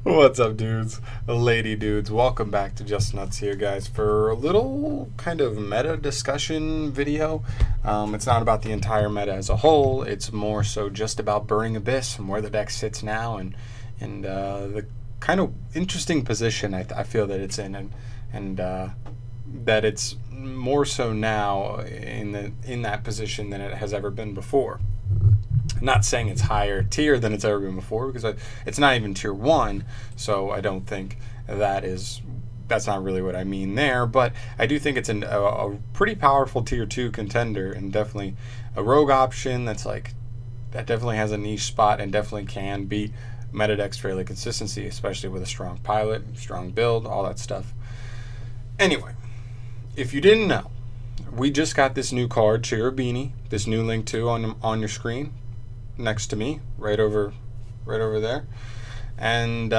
What's up, dudes? Lady dudes, welcome back to Just Nuts here, guys, for a little kind of meta discussion video. It's not about the entire meta as a whole, it's more so just about Burning Abyss and where the deck sits now and the kind of interesting position I feel that it's in, and that it's more so now in that position than it has ever been before. Not saying it's higher tier than it's ever been before, because it's not even tier 1, so I don't think that's not really what I mean there, but I do think it's a pretty powerful tier 2 contender, and definitely a rogue option that definitely has a niche spot and definitely can beat meta decks fairly consistency, especially with a strong pilot, strong build, all that stuff. Anyway, if you didn't know, we just got this new card, Cherubini, this new link too on your screen next to me, right over there, and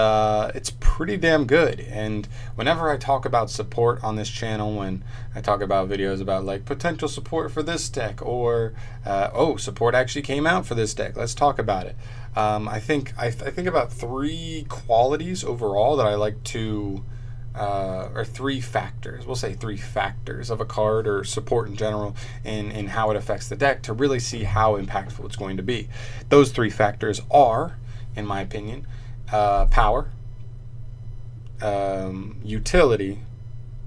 it's pretty damn good. And whenever I talk about support on this channel, when I talk about videos about like potential support for this deck, or support actually came out for this deck, let's talk about it. I think about 3 qualities overall that I like to or 3 factors, we'll say 3 factors of a card or support in general, in how it affects the deck, to really see how impactful it's going to be. Those 3 factors are, in my opinion, power, utility,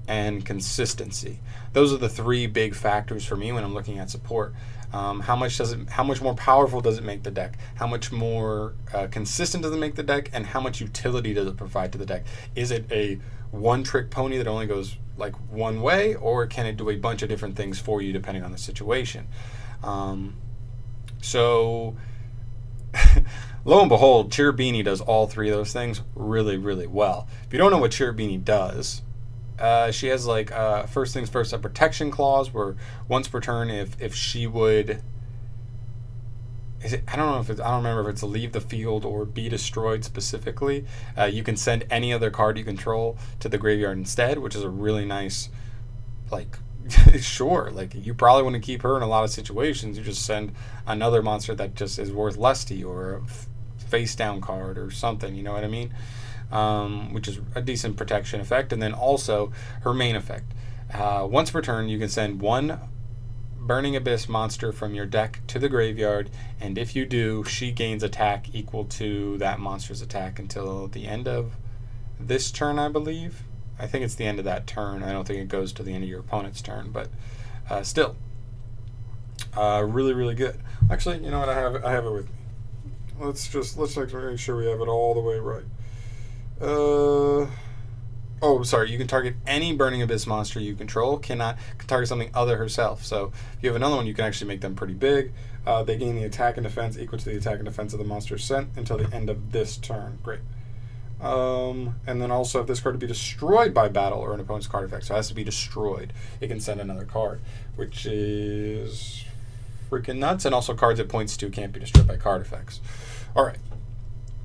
and consistency. Those are the 3 big factors for me when I'm looking at support. How much more powerful does it make the deck? How much more consistent does it make the deck? And how much utility does it provide to the deck? Is it a one-trick pony that only goes like one way, or can it do a bunch of different things for you depending on the situation? So lo and behold, Cherubini does all 3 of those things really, really well. If you don't know what Cherubini does, she has like first things first, a protection clause where once per turn, if she would, I don't remember if it's leave the field or be destroyed specifically, you can send any other card you control to the graveyard instead, which is a really nice, like, sure, like, you probably want to keep her in a lot of situations. You just send another monster that just is worth less to you, or a face down card or something, you know what I mean? Which is a decent protection effect. And then also her main effect, once per turn you can send 1 Burning Abyss monster from your deck to the graveyard, and if you do, she gains attack equal to that monster's attack until the end of this turn, I believe. I think it's the end of that turn. I don't think it goes to the end of your opponent's turn, but still, really, really good. Actually, you know what? I have it with me. Let's make sure we have it all the way right. Sorry, you can target any Burning Abyss monster you control, can target something other herself. So if you have another one, you can actually make them pretty big. They gain the attack and defense equal to the attack and defense of the monster sent until the end of this turn. Great. And then also, if this card to be destroyed by battle or an opponent's card effect, so it has to be destroyed, it can send another card, which is freaking nuts. And also, cards it points to can't be destroyed by card effects. Alright.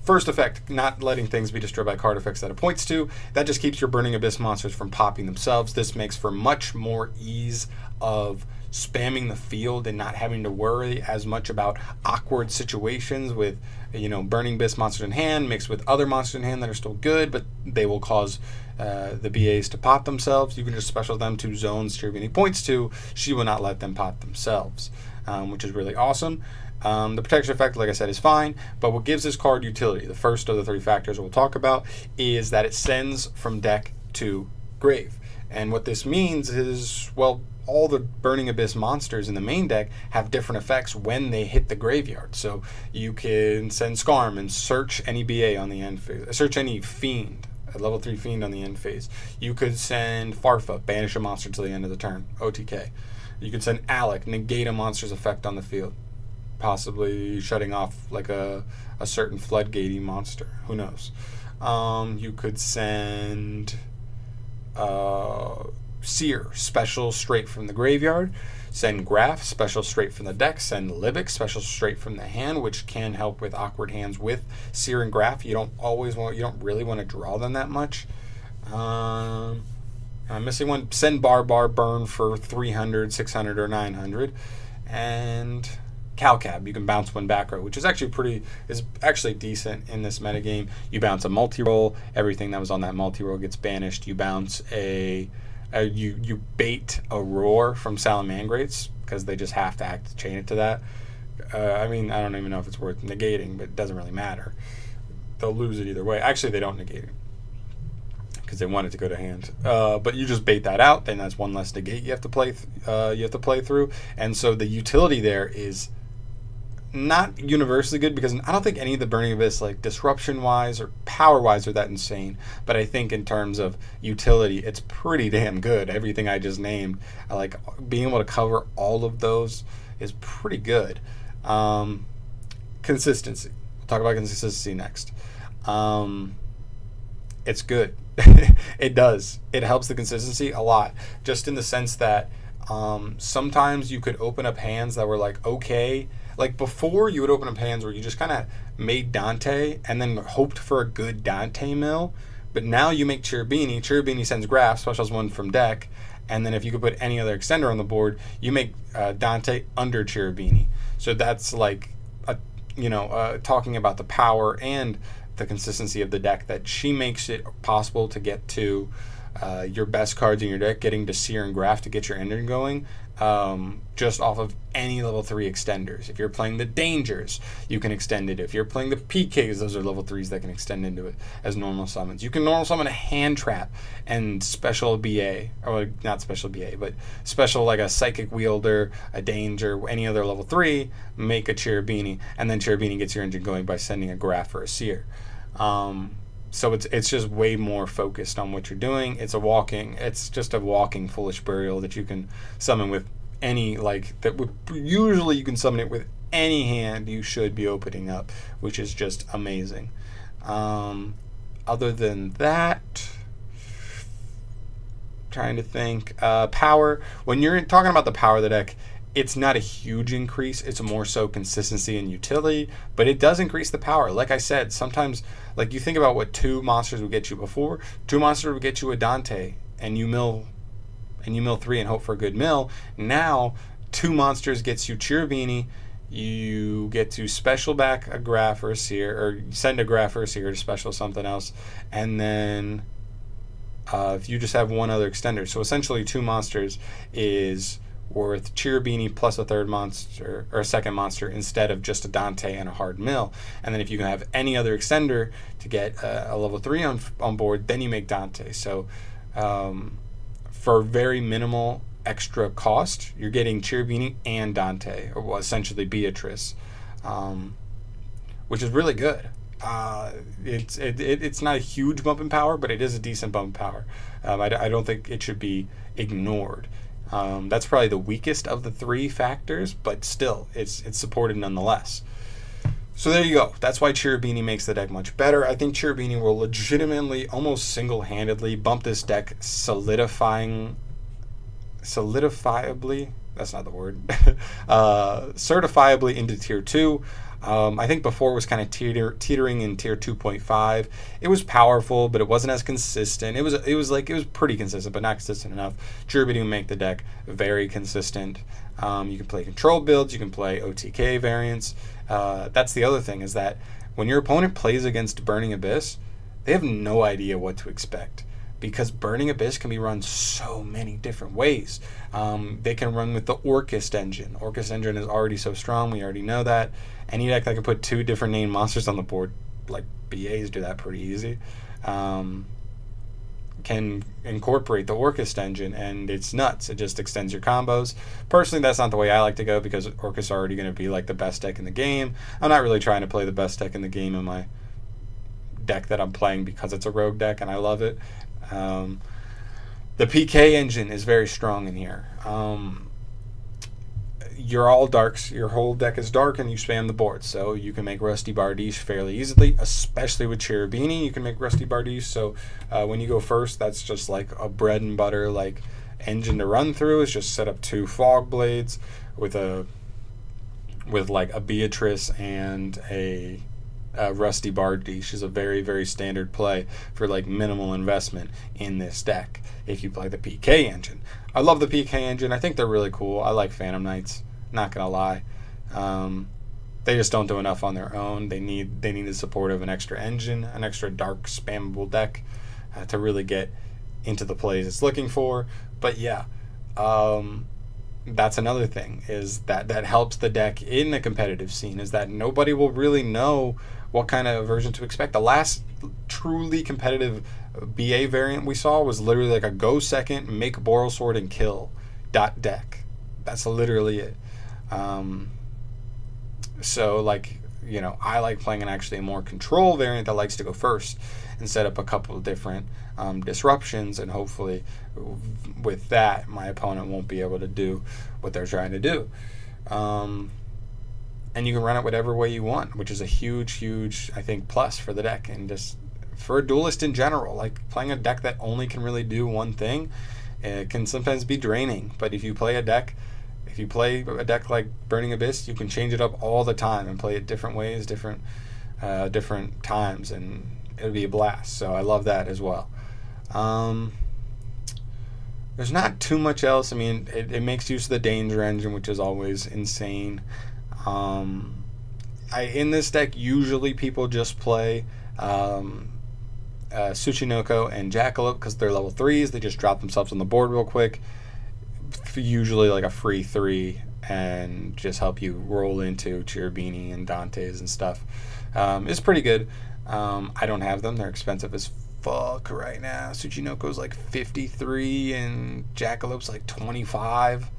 First effect, not letting things be destroyed by card effects that it points to. That just keeps your Burning Abyss monsters from popping themselves. This makes for much more ease of spamming the field and not having to worry as much about awkward situations with, Burning Abyss monsters in hand mixed with other monsters in hand that are still good, but they will cause the BAs to pop themselves. You can just special them to zones Cherubini points to. She will not let them pop themselves, which is really awesome. The protection effect, like I said, is fine, but what gives this card utility, the first of the 3 factors we'll talk about, is that it sends from deck to grave. And what this means is, well, all the Burning Abyss monsters in the main deck have different effects when they hit the graveyard. So you can send Scarm and search any BA on the end phase, search any Fiend, a level 3 Fiend on the end phase. You could send Farfa, banish a monster till the end of the turn, OTK. You could send Alec, negate a monster's effect on the field, possibly shutting off like a certain floodgatey monster. Who knows? You could send Seer, special straight from the graveyard. Send Graph, special straight from the deck. Send Libic, special straight from the hand, which can help with awkward hands with Seer and Graph. You don't really want to draw them that much. I'm missing one. Send Barbar, burn for 300, 600, or 900. And Calcab. You can bounce one back row, which is actually decent in this metagame. You bounce a multi-roll. Everything that was on that multi-roll gets banished. You bounce you bait a roar from Salamangrates because they just have to chain it to that. I don't even know if it's worth negating, but it doesn't really matter. They'll lose it either way. Actually, they don't negate it because they want it to go to hand. But you just bait that out, then that's one less negate you have to play. Through, and so the utility there is not universally good because I don't think any of the Burning Abyss, like disruption-wise or power-wise, are that insane. But I think in terms of utility, it's pretty damn good. Everything I just named, I like being able to cover all of those is pretty good. Consistency. We'll talk about consistency next. It's good. It does. It helps the consistency a lot, just in the sense that sometimes you could open up hands that were like, okay. Like before, you would open up hands where you just kind of made Dante and then hoped for a good Dante mill. But now you make Cherubini. Cherubini sends Graph, specials one from deck. And then if you could put any other extender on the board, you make Dante under Cherubini. So that's like, talking about the power and the consistency of the deck, that she makes it possible to get to your best cards in your deck, getting to Seer and Graph to get your engine going, just off of any level 3 extenders. If you're playing the Dangers, you can extend it. If you're playing the PKs, those are level 3s that can extend into it as normal summons. You can normal summon a Hand Trap and special BA, or not special BA, but special like a Psychic Wielder, a Danger, any other level 3, make a Cherubini, and then Cherubini gets your engine going by sending a Graph or a Seer. So it's just way more focused on what you're doing. It's just a walking Foolish Burial that you can summon with any, usually you can summon it with any hand you should be opening up, which is just amazing. Other than that, trying to think, power. When you're talking about the power of the deck, it's not a huge increase. It's more so consistency and utility, but it does increase the power. Like I said, sometimes, like you think about what 2 monsters would get you before. 2 monsters would get you a Dante, and you mill 3 and hope for a good mill. Now, 2 monsters gets you Cherubini. You get to special back a Graph or a Seer, or send a Graph or a Seer to special something else, and then if you just have one other extender. So essentially, 2 monsters is worth Cherubini plus a third monster or a second monster instead of just a Dante and a hard mill. And then if you can have any other extender to get a level 3 on board, then you make Dante. So for very minimal extra cost, you're getting Cherubini and Dante, or essentially Beatrice, which is really good. It's not a huge bump in power, but it is a decent bump in power. I don't think it should be ignored. That's probably the weakest of the 3 factors, but still, it's supported nonetheless. So there you go. That's why Cherubini makes the deck much better. I think Cherubini will legitimately, almost single-handedly, bump this deck solidifiably, that's not the word, certifiably into Tier 2. I think before it was kind of teetering in Tier 2.5. It was powerful, but it wasn't as consistent. It was pretty consistent, but not consistent enough. Cherubini will make the deck very consistent. You can play control builds. You can play OTK variants. That's the other thing, is that when your opponent plays against Burning Abyss, they have no idea what to expect, because Burning Abyss can be run so many different ways. They can run with the Orcust engine. Orcust engine is already so strong. We already know that. Any deck that can put 2 different named monsters on the board, like BAs do that pretty easy, can incorporate the Orcust engine, and it's nuts. It just extends your combos. Personally, that's not the way I like to go, because Orcust is already going to be like the best deck in the game. I'm not really trying to play the best deck in the game in my deck that I'm playing because it's a rogue deck and I love it. The PK engine is very strong in here. You're all darks. Your whole deck is dark, and you spam the board. So you can make Rusty Bardiche fairly easily, especially with Cherubini. You can make Rusty Bardiche. So when you go first, that's just like a bread and butter like engine to run through. Is just set up 2 Fog Blades with like a Beatrice and a Rusty Bardiche is a very, very standard play for like minimal investment in this deck if you play the PK engine. I love the PK engine. I think they're really cool. I like Phantom Knights, not gonna lie. They just don't do enough on their own. They need the support of an extra engine, an extra dark spammable deck to really get into the plays it's looking for. But yeah, that's another thing, is that helps the deck in the competitive scene, is that nobody will really know what kind of version to expect. The last truly competitive BA variant we saw was literally like a go second, make Boral Sword and kill deck. That's literally it. So like, you know, I like playing an actually a more control variant that likes to go first and set up a couple of different disruptions, and hopefully with that my opponent won't be able to do what they're trying to do. And you can run it whatever way you want, which is a huge I think plus for the deck, and just for a duelist in general. Like, playing a deck that only can really do one thing, it can sometimes be draining. But if you play a deck like Burning Abyss, you can change it up all the time and play it different ways, different times, and it'll be a blast. So I love that as well. There's not too much else. I mean, it makes use of the danger engine, which is always insane. In this deck, usually people just play Tsuchinoko and Jackalope because they're level 3s. They just drop themselves on the board real quick, usually like a free 3, and just help you roll into Cherubini and Dante's and stuff. It's pretty good. I don't have them. They're expensive as fuck right now. Tsuchinoko's like 53 and Jackalope's like 25.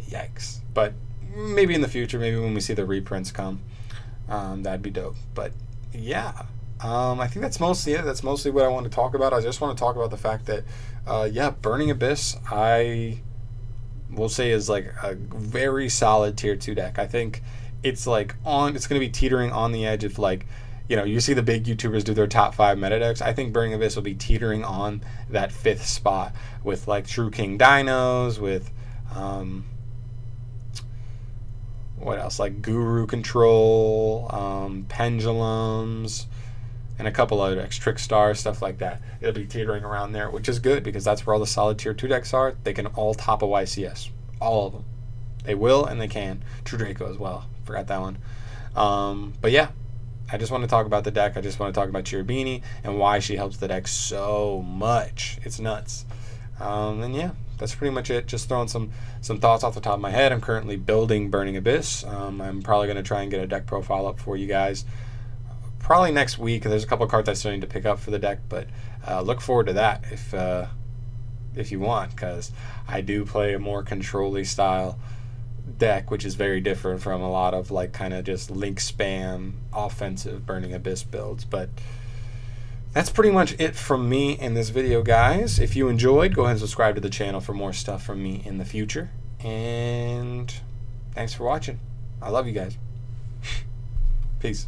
Yikes. But maybe in the future, maybe when we see the reprints come, that'd be dope. But yeah, I think that's mostly it. That's mostly what I want to talk about. I just want to talk about the fact that Burning Abyss, I will say, is like a very solid tier 2 deck. I think it's like it's going to be teetering on the edge of, like, you know, you see the big YouTubers do their top 5 meta decks. I think Burning Abyss will be teetering on that 5th spot with like True King Dinos, with what else, like Guru Control, Pendulums, and a couple other decks, Trickstar, stuff like that. It'll be teetering around there, which is good because that's where all the solid tier 2 decks are. They can all top a YCS. All of them. They will, and they can. True Draco as well. Forgot that one. But yeah, I just want to talk about the deck. I just want to talk about Cherubini and why she helps the deck so much. It's nuts. And yeah, that's pretty much it. Just throwing some thoughts off the top of my head. I'm currently building Burning Abyss. I'm probably going to try and get a deck profile up for you guys probably next week. There's a couple of cards I still need to pick up for the deck, but look forward to that if you want, because I do play a more control-y style deck, which is very different from a lot of like kind of just link spam offensive Burning Abyss builds. But that's pretty much it from me in this video, guys. If you enjoyed, go ahead and subscribe to the channel for more stuff from me in the future. And thanks for watching. I love you guys. Peace.